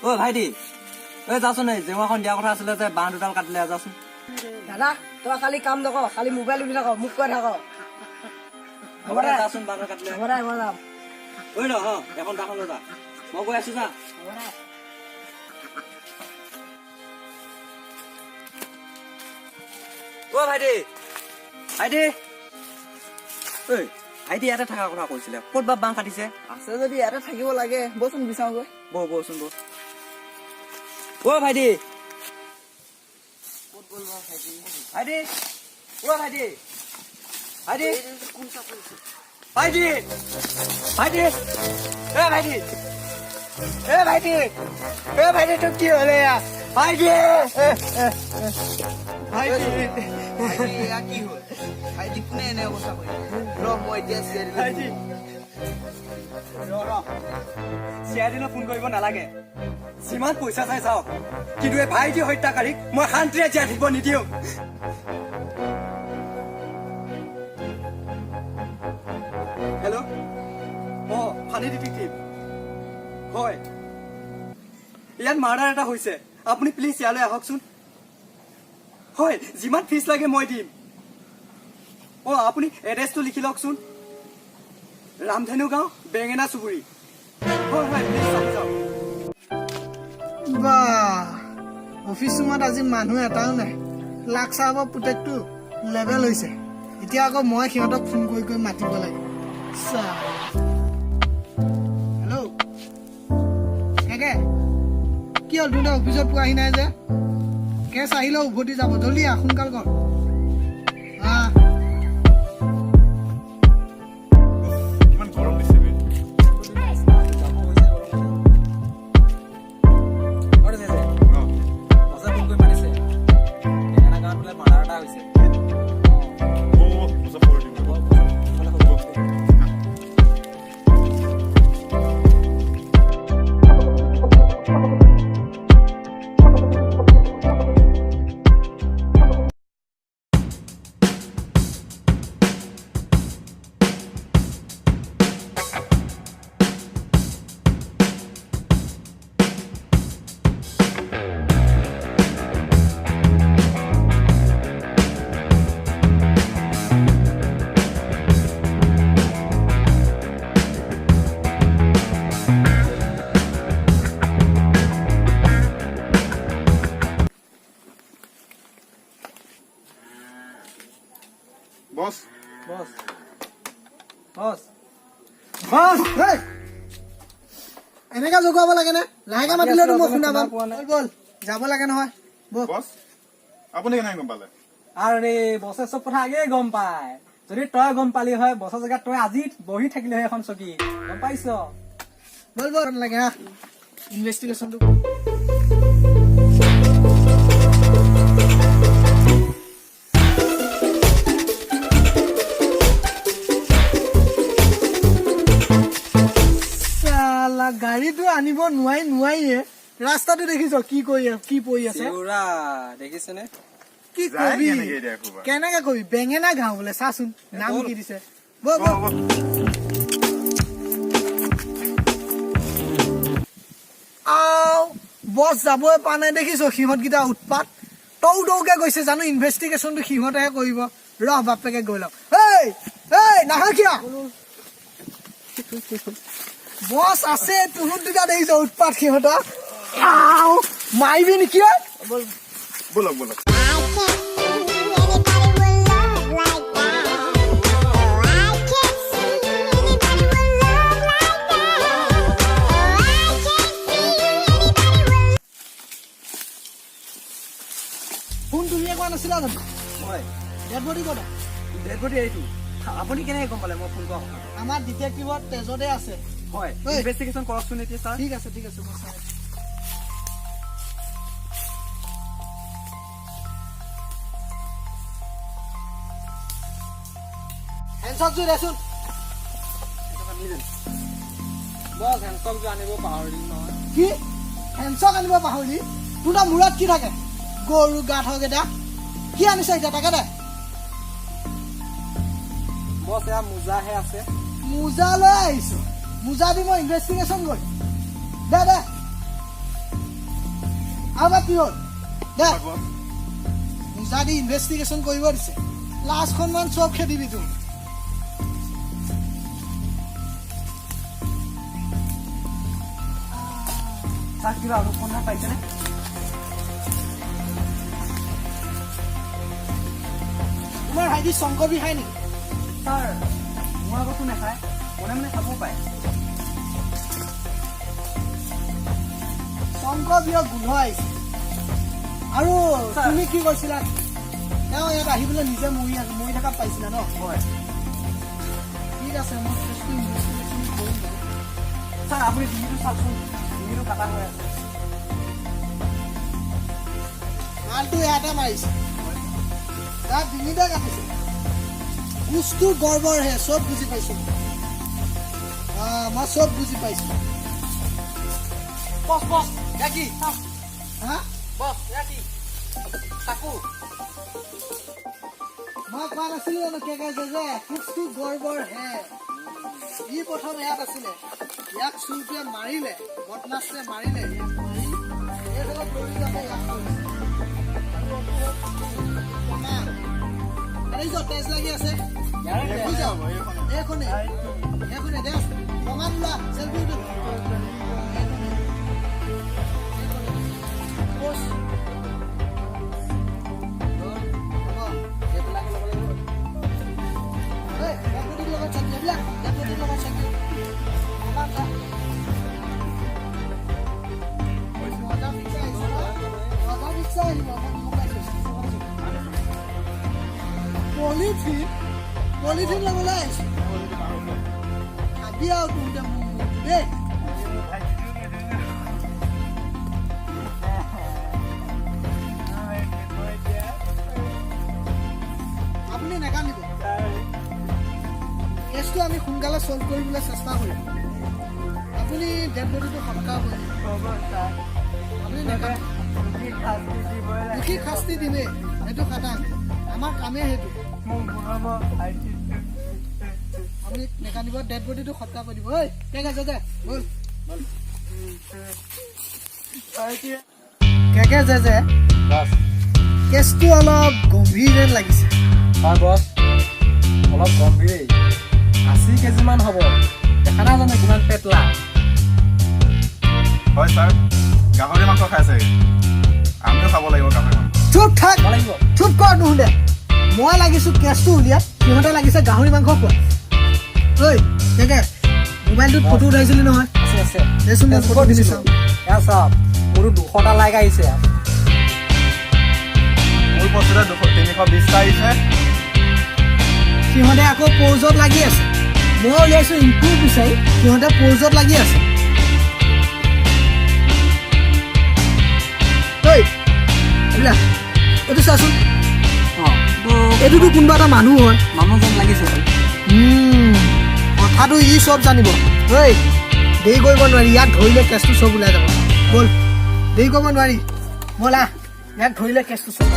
ঐ ভাইটি ঐ যাচোন এই জেওৰাখন দিয়া কথা আছিলে যে বাঁহ দুডাল কাটিলে যাচোন দাদা তই খালি কাম নকৰ খালি মোবাইল উঠি থাক মোক কৈ থাক হ'ব দে যাচোন বাঁহ কাটিলে হ'ব দে মই যাম ঐ ৰ এখন দাখন লৈ যা মই গৈ আছো যা হ'ব দে ঐ ভাইটি ভাইটি ঐ ভাইটি ইয়াতে থকা কথা কৈছিলে ক'ত বা বাঁহ কাটিছে আছে যদি ইয়াতে থাকিব লাগে বচোন বিচাৰোগৈ বচোন ঐ ভাইটি ক'ত গ'ল বাৰু ভাইটি ভাইটি ঐ ভাইটি ভাইটি কোন চাকৰি ভাইটি ভাইটি ভাইটি ভাইটি ভাইটি তোক কি হলে ভাইটি ভাইটি কি হ'ল ভাইটি কোনে এনে অৱস্থা কৰি ৰ মই এতিয়া ভাইটি চিআইডি ফোন কৰিব নালাগে যিমান পইচা চাই চাওক কিন্তু এই ভাইটি হত্যাকাৰীক মই শান্তিৰে জীয়াই থাকিব নিদিওঁ হেল্ল' ফানি ডিটেক্টিভ হয় ইয়াত মাৰ্ডাৰ এটা হৈছে আপুনি প্লিজ ইয়ালৈ আহকচোন হয় যিমান ফিজ লাগে মই দিম আপুনি এড্ৰেছটো লিখি লওকচোন ৰামধেনু গাঁও বেঙেনা চুবুৰী হয় প্লিজ চাই যাওক অফিচ ৰুমত আজি মানুহ এটাও নাই লাখ চাহাবৰ পুতেকটো লেভেল হৈছে এতিয়া আকৌ মই সিহঁতক ফোন কৰি মাতিব লাগে হেল্ল' কেকে কি হ'ল তোৰ অফিচত পোৱাহি নাই যে কেছ আহিলেও উভতি যাব জলদি আহ সোনকাল কৰ এনেকা জগাব লাগে নে লাহেকে মাতিলে মই শুনা পাম বল যাব লাগে নহয় বস আপুনি কেনেকৈ গম পালে আৰে বছে চব কথা আগেয়ে গম পায় যদি তই গম পালি হয় বছৰ জেগাত তই আজি বহি থাকিলে হয় এখন চকী গম পাইছ বল বল লাগে হা ইনভেষ্টিগেশ্যনটো গাড়ীটো আনিব নোৱাৰিয়ে ৰাস্তাটো দেখিছ কি পৰি আছে দেখিছেনে কি কবি কেনেকে কবি বেঙেনা গাঁও বোলে চাচোন নাম কি দিছে বছ যাবই পা নাই দেখিছ সিহঁতকেইটা উৎপাত তৌকে গৈছে জানো ইনভেষ্টিগেশ্যনটো সিহঁতেহে কৰিব ৰহ বাপেকে গৈ লওক নাহা কিয় বছ আছে তুহুত দুটা দেখিছ উৎপাত সিহঁতক মাৰিবি নেকি বলক বলক ফোন তুমিয়ে কোৱা নাছিলা জানো হয় ডেড বডি ক'ত ডেড বডি এইটো আপুনি কেনেকৈ গম পালে মই ফোন কৰা আমাৰ ডিটেক্টিভত তেজতে আছে হয় ইনভেষ্টিগেশ্যন কৰকচোন এতিয়া ছাৰ ঠিক আছে মই চাই হেণ্ডছকযোৰ দেচোন বছ হেণ্ডছকযোৰ আনিব পাহৰিলি নহয় কি হেণ্ডছক আনিব পাহৰিলি তোৰ মূৰত কি থাকে গৰু গাত হওক এটা কি আনিছে এতিয়া তাকে দে বছ এয়া মোজাহে আছে মোজা লৈ আহিছো মোজা দি মই ইনভেষ্টিগেশ্যন কৰিম দে বা কি হ'ল দে বছ যদি ইনভেষ্টিগেশ্যন কৰিব দিছে লাষ্টখনমান চব খেদিবি তোৰ তাক কিবা অনুসন্ধান পাইছেনে তোমাৰ ভাইটি শংকৰ বিহাই নেকি ছাৰ মোৰ আগতো নাখায় মনে খাবও পাৰে শংকৰ বিহৰ গোন্ধ আহিছে আৰু তুমি কি কৈছিলা তেওঁ ইয়াত আহিবলৈ নিজে মৰি থকা পাইছিলা ন হয় ঠিক আছে মই কেছটো ইনভেষ্টিগেশ্যন কৰিম ছাৰ আপুনি ডিঙিটো চাওকচোন ডিঙিটো কাটা হৈ আছে মালটো ইয়াতে মাৰিছে তাত ডিঙিতে কাটিছে বস্তু গৰ্বৰহে চব বুজি পাইছো মই চব বুজি পাইছো বছ বছ ইয়াকি হা বছ ইয়াকি তাকো মই কোৱা নাছিলো জানো কে যে বস্তু গৰ্বৰহে ই প্ৰথম ইয়াত আছিলে ইয়াক চুৰটোৱে মাৰিলে বদমাছে মাৰিলে ইয়াক মাৰি এইডালত দৌৰি যাতে ইয়াক কৰিছে তেজ লাগি আছে এইখনে দে প্ৰমাণ লোৱা চেলফি পলিথিন লবলৈ আহিছে ভাবি আৰু তোৰ দেই আপুনি নেকান্দিব কেছটো আমি সোনকালে চল্ভ কৰিবলৈ চেষ্টা কৰিম আপুনি ডেড বডিটো সৎকাৰ কৰিব আপুনি দোষী শাস্তি দিলে সেইটো খাটাং আমাৰ কামে সেইটো আপুনি নেকান্দিব ডেড বডিটো সৎকাৰ কৰি দিব ঐ ঠিক আছে দে বল কেকে যে বছ কেছটো অলপ গম্ভীৰ যেন লাগিছে হয় বছ অলপ গম্ভীৰেই 80 কেজিমান হ'ব দেখা নাই জানো কিমান পেটলা হয় ছাৰ গাহৰি মাংস খাইছে আমিও খাব লাগিব গাহৰি মাংস চুপ থাক লাগিব চুপ কৰ নুশুনে মই লাগিছো কেছটো উলিয়াত সিহঁতে লাগিছে গাহৰি মাংস খোৱা ঐ কেকে মোবাইলটোত ফটো উঠাইছিলি নহয় আছে আছে দেচোন মই ফটো দিছো চাওঁ এয়া চাওক মোৰো 200টা লাইক আহিছে মোৰ পইচাতে 320টা আহিছে সিহঁতে আকৌ প'জত লাগি আছে মই উলিয়াইছো ইম্প্ৰুভ বিচাৰি সিহঁতে প'জত লাগি আছে ঐ এইবিলাক এইটো চাচোন এইটোতো কোনোবা এটা মানুহ হয় মানুহ যেন লাগিছে কথাটো ই চব জানিব ঐ দেৰি কৰিব নোৱাৰি ইয়াক ধৰিলে কেছটো চব ওলাই যাব ব'ল দেৰি কৰিব নোৱাৰি ব'লা ইয়াক ধৰিলে কেছটো চব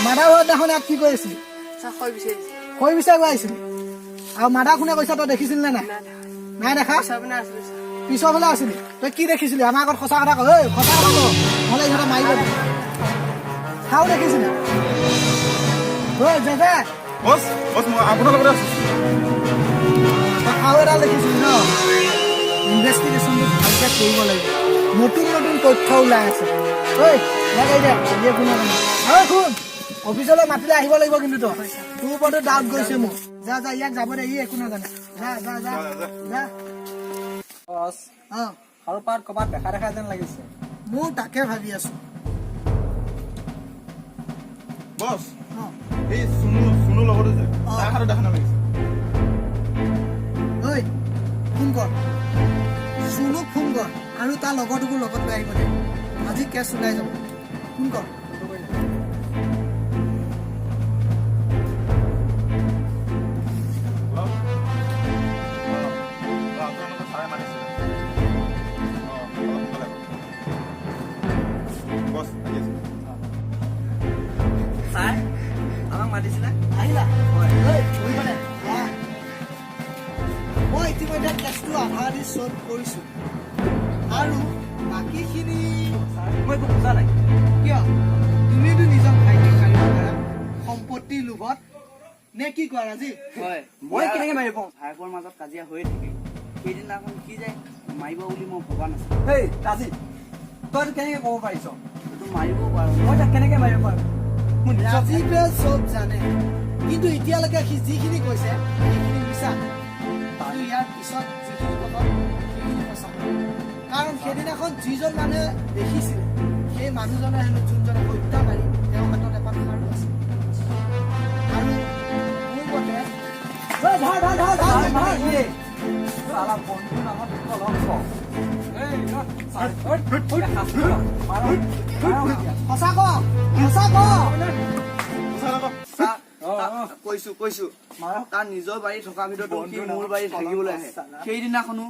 মাদা ঘৰদিনাখন ইয়াত কি কৰি আছিলি খৰি বিচাৰিব আহিছিলি আৰু মাদা কোনে কৈছা তই দেখিছিলি নে নাই নাই দেখা পিছৰ ফালে আছিলি তই কি দেখিছিলি আমাৰ আগত সঁচা কথা কয় সঁচা কথা কয় নহ'লে ইহঁতে মাৰিব খাও দেখিছিলি বছ বছ মই আপোনাৰ লগতে আছো তই খাও এডাল দেখিছিলি ন ইনভেষ্টিগেশ্যনটো ভালকে কৰিব লাগিব নতুন নতুন তথ্য ওলাই আছে ঐ লগাই দে শুন অফিচলৈ মাতিলে আহিব লাগিব কিন্তু তই তোৰ ওপৰতো ডাউট গৈছে মোক যা যা ইয়াক যাব দে ই একো নাজানে যা যা যা যা বছ আৰু পাত ক'ৰবাত দেখা যেন লাগিছে মোৰ তাকে ভাবি আছো বছ এই সুনু লগতে যে তাৰ হাতত দেখা নালাগিছে ঐ ফোন কৰ সুনুক ফোন কৰ আৰু তাৰ লগৰটোকো লগত লৈ আহিব দে আজি কেছ ওলাই যাব ফোন কৰ চব কৰিছো আৰু বাকীখিনি মই একো বুজা নাই কিয় তুমিতো নিজৰ ভাইটিক মাৰিব পাৰা সম্পত্তিৰ লোভত নে কি কোৱা ৰাজীৱ হয় মই কেনেকে মাৰিব পাৰোঁ ভাইকৰ মাজত কাজিয়া হৈ থাকে সেইদিনাখন কি যায় মাৰিব বুলি মই ভবা নাছিলো হেই ৰাজীৱ তই কেনেকে ক'ব পাৰিছ তইতো মাৰিব পাৰো মই তাক কেনেকে মাৰিব পাৰোঁ মোৰ নিজৰ ৰাজীৱে চব জানে কিন্তু এতিয়ালৈকে সি যিখিনি কৈছে সেইখিনি মিছা আৰু ইয়াৰ পিছত যিখিনি ক'ব সেইখিনি সঁচা কাৰণ সেইদিনাখন যিজন মানুহে দেখিছিলে সেই মানুহজনে হেনো যোনজনে হত্যাকাৰী তেওঁৰ হাতত এপাত খাৰু আছিল আৰু মোৰ মতে সালা বন্ধু নামত কলংক সঁচা ক কৈছো তাৰ নিজৰ বাৰী থকাৰ ভিতৰত সি মোৰ বাৰী থাকিবলৈ আহে সেইদিনাখনো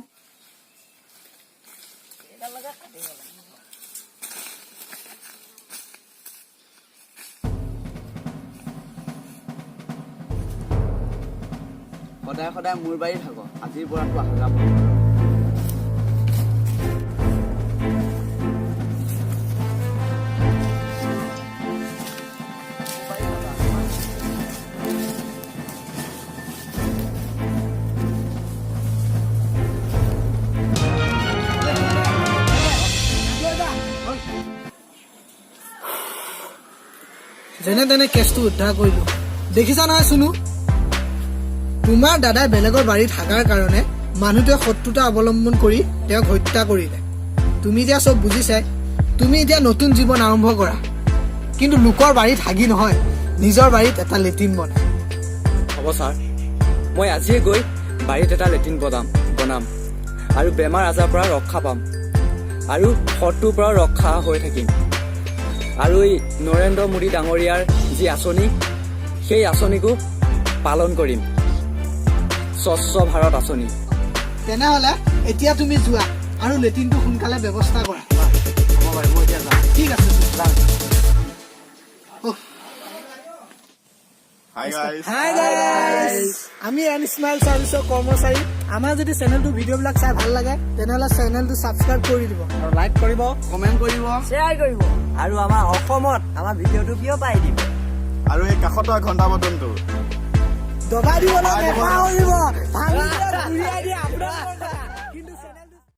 সদায় সদায় মোৰ বাৰী থাক আজিৰ পৰাতো আহা যাব যেনে তেনে কেছটো উদ্ধাৰ কৰিলো দেখিছা নহয় শুনো তোমাৰ দাদাই বেলেগৰ বাৰীত থাকাৰ কাৰণে মানুহটোৱে শত্ৰুতা অৱলম্বন কৰি তেওঁক হত্যা কৰিলে তুমি এতিয়া চব বুজিছাই তুমি এতিয়া নতুন জীৱন আৰম্ভ কৰা কিন্তু লোকৰ বাৰীত হাগি নহয় নিজৰ বাৰীত এটা লেট্ৰিন বনাই হ'ব ছাৰ মই আজিয়ে গৈ বাৰীত এটা লেট্ৰিন বনাম আৰু বেমাৰ আজাৰৰ পৰা ৰক্ষা পাম আৰু শত্ৰুৰ পৰা ৰক্ষা হৈ থাকিম আৰু এই নৰেন্দ্ৰ মোদী ডাঙৰীয়াৰ যি আঁচনি সেই আঁচনিকো পালন কৰিম স্বচ্ছ ভাৰত আঁচনি তেনেহ'লে এতিয়া তুমি যোৱা আৰু লেট্ৰিনটো সোনকালে ব্যৱস্থা কৰা হ'ব বাৰু মই এতিয়া যাম ঠিক আছে Hi guys. হাই গাইজ আমি এন স্মাইল চাৰ্ভিচৰ কৰ্মচাৰী আমাৰ যদি চেনেলটো ভিডিঅ'বিলাক চাই ভাল লাগে তেনেহ'লে চেনেলটো ছাবস্ক্ৰাইব কৰি দিব আৰু লাইক কৰিব কমেণ্ট কৰিব শ্বেয়াৰ কৰিব আৰু আমাৰ অসমত আমাৰ ভিডিঅ'টো কিয় পাই দিব আৰু এই কাষত ঘণ্টা বটনটো দবাই দিব লাগে ভাঙি দিয়া